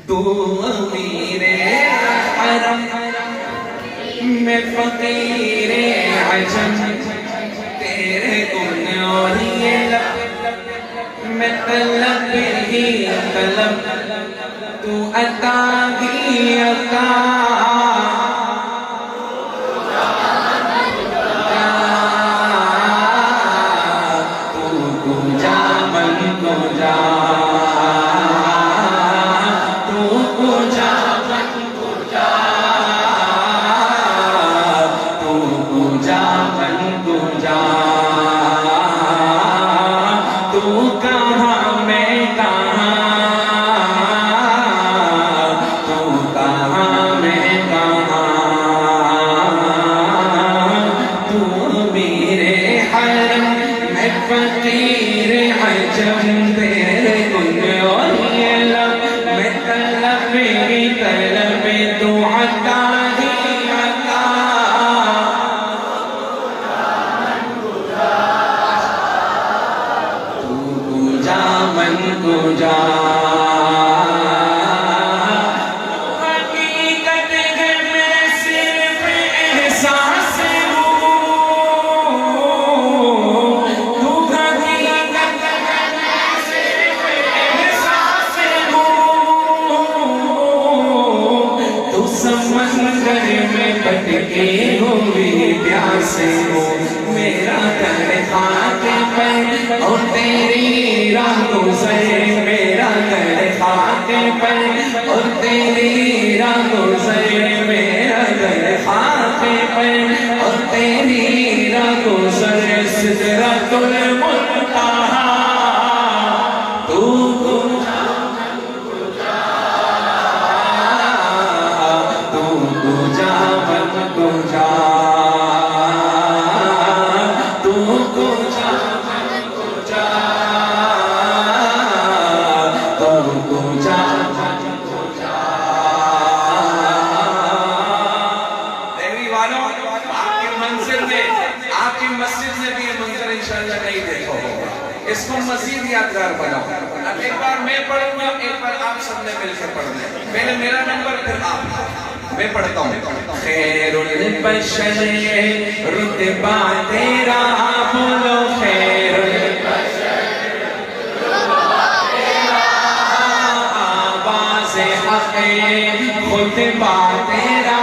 तू अमीरे हरम मैं फकीरे अजम, तेरे गुण और ये लब मैं तलब ही तलब, तू अता ही अता। मेरा कर खाके पर और तेरी राहों से, मेरा कर खाके पर और तेरी राहों से, मेरा कर खाके पर और तेरी राहों से, सिदरतुल मुंतहा तू इसको मज़ीद यादगार बनाओ। अब एक बार मैं पढ़ूंगा, एक बार आप सबने मिलकर पढ़ना है। पहले मेरा नंबर फिर आप। मैं पढ़ता हूँ। खैरुल बशर रुतबा तेरा, बोलो खैरुल बशर रुतबा तेरा, आवाज़ हक़ खुतबा तेरा,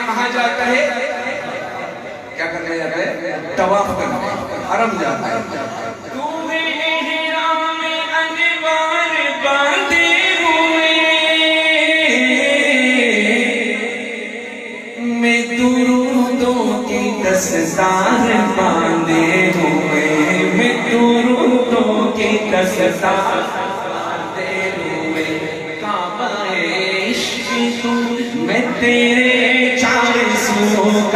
कहाँ जाता है? क्या करने जाता है? तवाफ करने, हरम जाता है। तूने इहराम में अनवार बांधे हुए, मैं दुरूदों की दस्तार बांधे हुए, मैं दुरूदों की दस्तार बांधे हुए, काबा इश्क़ तू मैं तेरे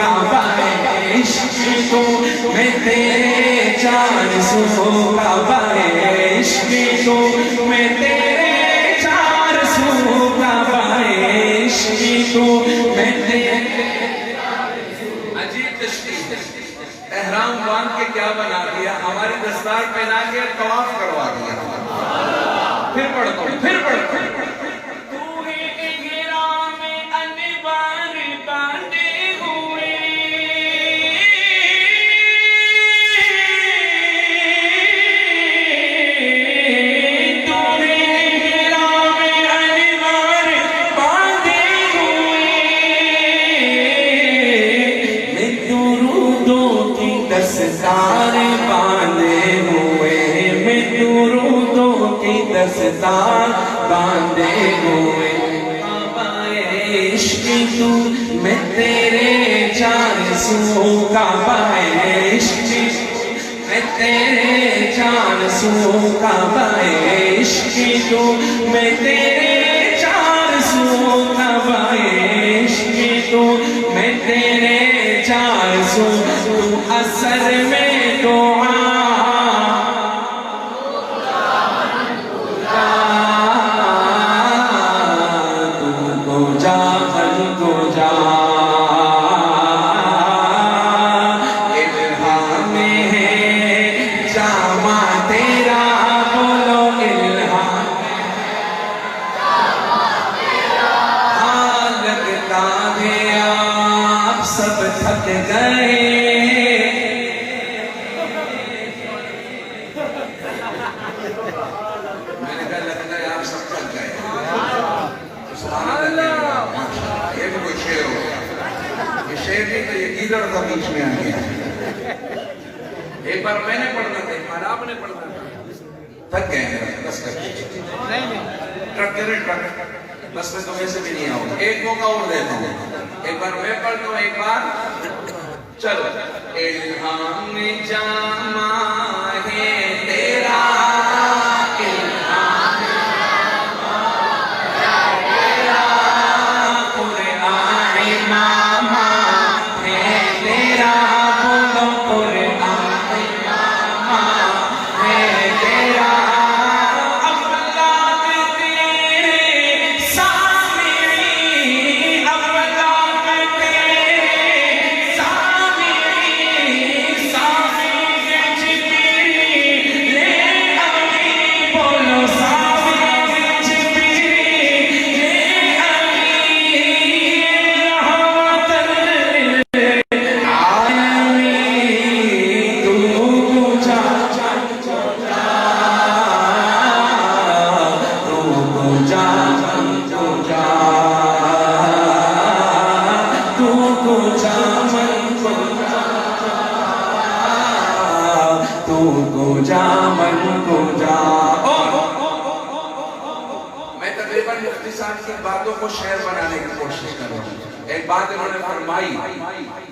काबा इश्क़ को, मैं तेरे चार सौ काबा इश्क़ को, मैं तेरे चार सौ काबा इश्क़ को, मैं तेरे। अजीब तशरीफ, एहराम बांध के क्या बना दिया, हमारी दस्तार पहना के तवाफ करवा दिया। फिर पढ़ता हूँ, फिर पढ़ता हूँ। दस्तार बांधे हुए काबाए इश्क तू मैं तेरे चार सू काबाए इश्क मैं तेरे चार सू काबाए इश्क तू मैं तेरे चार सू काबाए इश्क तू मैं तेरे चार सू तू असर में दुआ थक गए मैंने कहा लगता है आप सब थक गए ये भी कोई शेर हो गया ये शेर नहीं तो ये गीदड़ का बीच में आ गया एक बार मैंने पढ़ना था एक बार आपने पढ़ना था थक गए बस ट्रक बस में तो वैसे भी नहीं आओगे एक मौका और देता हूँ एक बार मैं पढ़ता हूँ एक बार चलो इल्हाम जामा है तेरा इल्हाम तेरा कुरान मामा है तेरा बोलो कुरान मामा है तेरा मैं तकरीबन मुफ्ती साहब की बातों को शेर बनाने की कोशिश कर रहा हूँ। एक बात इन्होंने फरमाई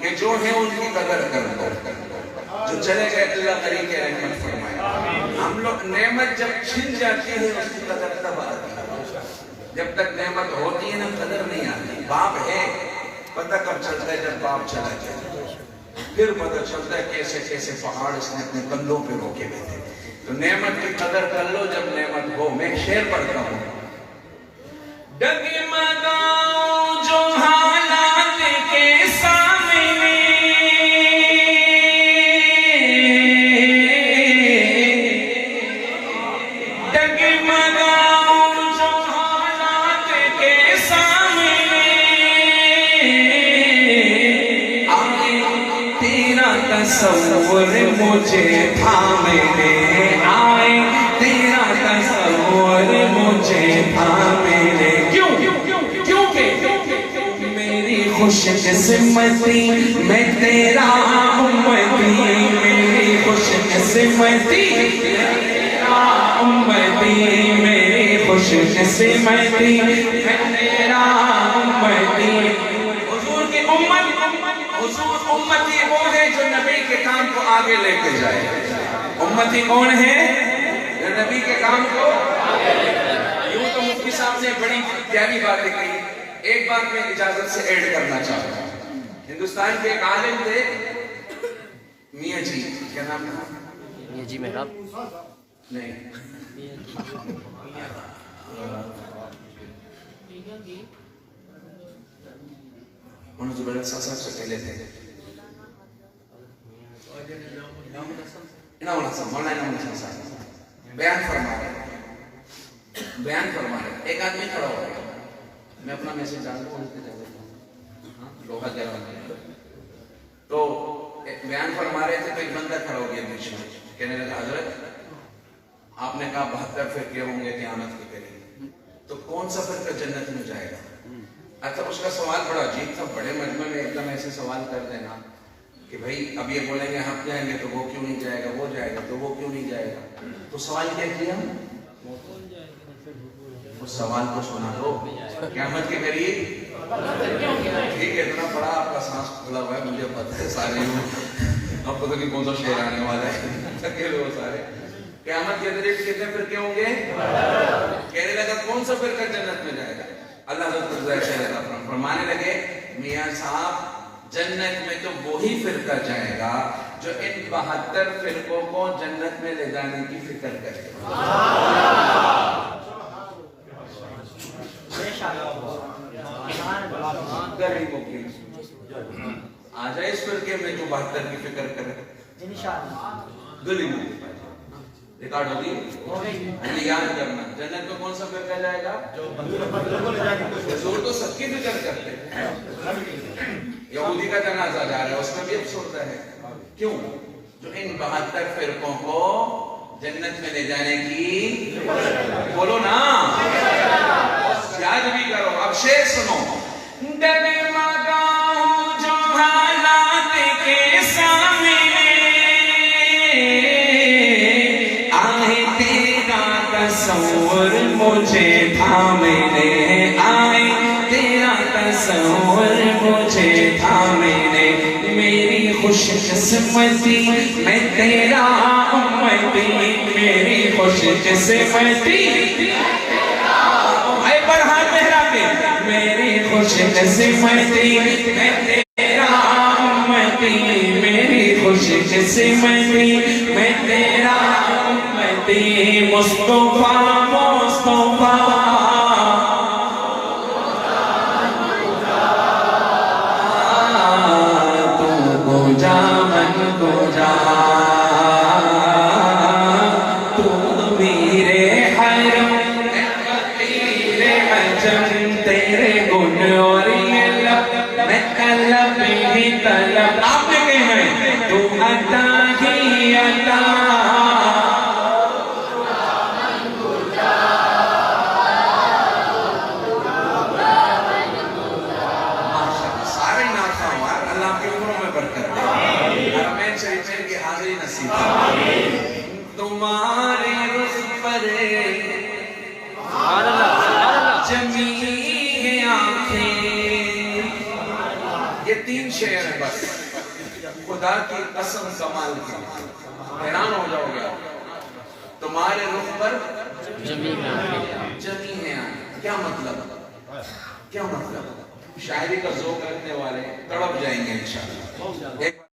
कि जो है उनकी कदर कर दो, जो चले गए अल्लाह करीम के रहमत फरमाए। हम लोग नेमत जब छिन जाती है उसकी कदर तब आती है, जब तक नेमत होती है ना कदर नहीं आती। बाप है पता कब चलता है जब बाप चला जाए, फिर पता चलता है कैसे कैसे पहाड़ इसने अपने कंधों पे रोके हुए थे। तो नेमत की कदर कर लो जब नेमत हो। मैं शेर पढ़ता हूँ। डगमगाओ जो हालात के सामने, डगमगाओ जो हालात के सामने, आए तेरा तस्वुर मुझे थामने, आए तेरा तस्वुर मुझे थामने। क्यों? क्योंकि मेरी खुशकिस्मती मैं तेरा उम्मती, मेरी खुशकिस्मती तेरा उम्मती, मेरी खुशकिस्मती मैं तेरा उम्मती। हुजूर की उम्मत, हुजूर उम्मती वो है जो नबी के काम को आगे लेके जाए। उम्मती कौन है? जो नबी के काम को आगे लेके जाए। यूं तो मुफ्ती साहब ने बड़ी प्यारी बातें कही, एक बात मैं इजाजत से ऐड करना चाहता हूँ। हिंदुस्तान के एक आलिम थे मियां जी, क्या नाम था? मियां जी मेहराब नहीं, उन्होंने साहब से पहले थे बयान फरमा रहे, बयान फरमा रहे। एक आदमी खड़ा हो गया, मैं अपना मैसेज डाल दूं लोहा जला, तो बयान फरमा रहे थे तो एक बंदा खड़ा हो गया बीच में, कहने लगा हजरत आपने कहा 72 फिरके होंगे क़यामत के करीब, तो कौन सा फिरका जन्नत में जाएगा? अच्छा, उसका सवाल बड़ा अजीब था। बड़े मजमे में एकदम ऐसे सवाल कर देना कि भाई अब ये बोलेंगे हम जाएंगे तो वो क्यों नहीं जाएगा, वो जाएगा तो वो क्यों नहीं जाएगा। तो सवाल क्या किया? सवाल तो सुना दो, क़यामत के करीब ठीक है, इतना बड़ा आपका सांस खुला हुआ है, मुझे पता है सारे लोग, अब पता नहीं कौन सा शेर आने वाला है, थके लोग सारे। क़यामत के करीब कितने फिरके होंगे? कहने लगा कौन सा फिरका जन्नत में जाएगा? अल्लाह फरमाने लगे मियां साहब, जन्नत में तो वही फिरका जाएगा जो इन 72 फिरकों को जन्नत में ले जाने की फिक्र करे। गरीबों की आ जाए इस फिरके में जो 72 की फिक्र करे, गरीबों रिकॉर्ड होगी। याद करना, जन्नत में कौन सा फिरका जाएगा? जो तो सबकी फिक्र करते हैं। यहूदी का जनाजा जा रहा है, उसमें भी अफसोस है। क्यों? जो इन 72 फिरकों को जन्नत में ले जाने की, बोलो ना, याद भी करो। अब शेर सुनो। डगमगा जो हालात के सामने आए तेरा तस्वीर मुझे थामे ले, आए तेरा तस्वीर मुझे थामे ले, मेरी खुशकिस्मती मैं तेरा उम्मती, मेरी खुशकिस्मती आए पर हाथ मेरा के, मेरी खुशकिस्मती मैं तेरा उम्मती, मेरी खुशकिस्मती मैं तेरा उम्मती, मुस्तफा मुस्तफा तेरे गुण और ये लब मैं तलब ही तलब, आपने कहे हैं तू अता ही अता, सारे नाता हुआ, अल्लाह की उम्रों में बरकत दे, हरमैन शरीफ की हाजिरी नसीब। तुम्हारे रुख पर जमी है आंखें, ये 3 शेर है बस, खुदा की कसम कमाल की, हैरान हो जाओगे आप। तुम्हारे रुख पर जमी है आंखें, क्या मतलब? क्या मतलब? शायरी का ज़ौक़ रखने वाले तड़प जाएंगे इंशाअल्लाह।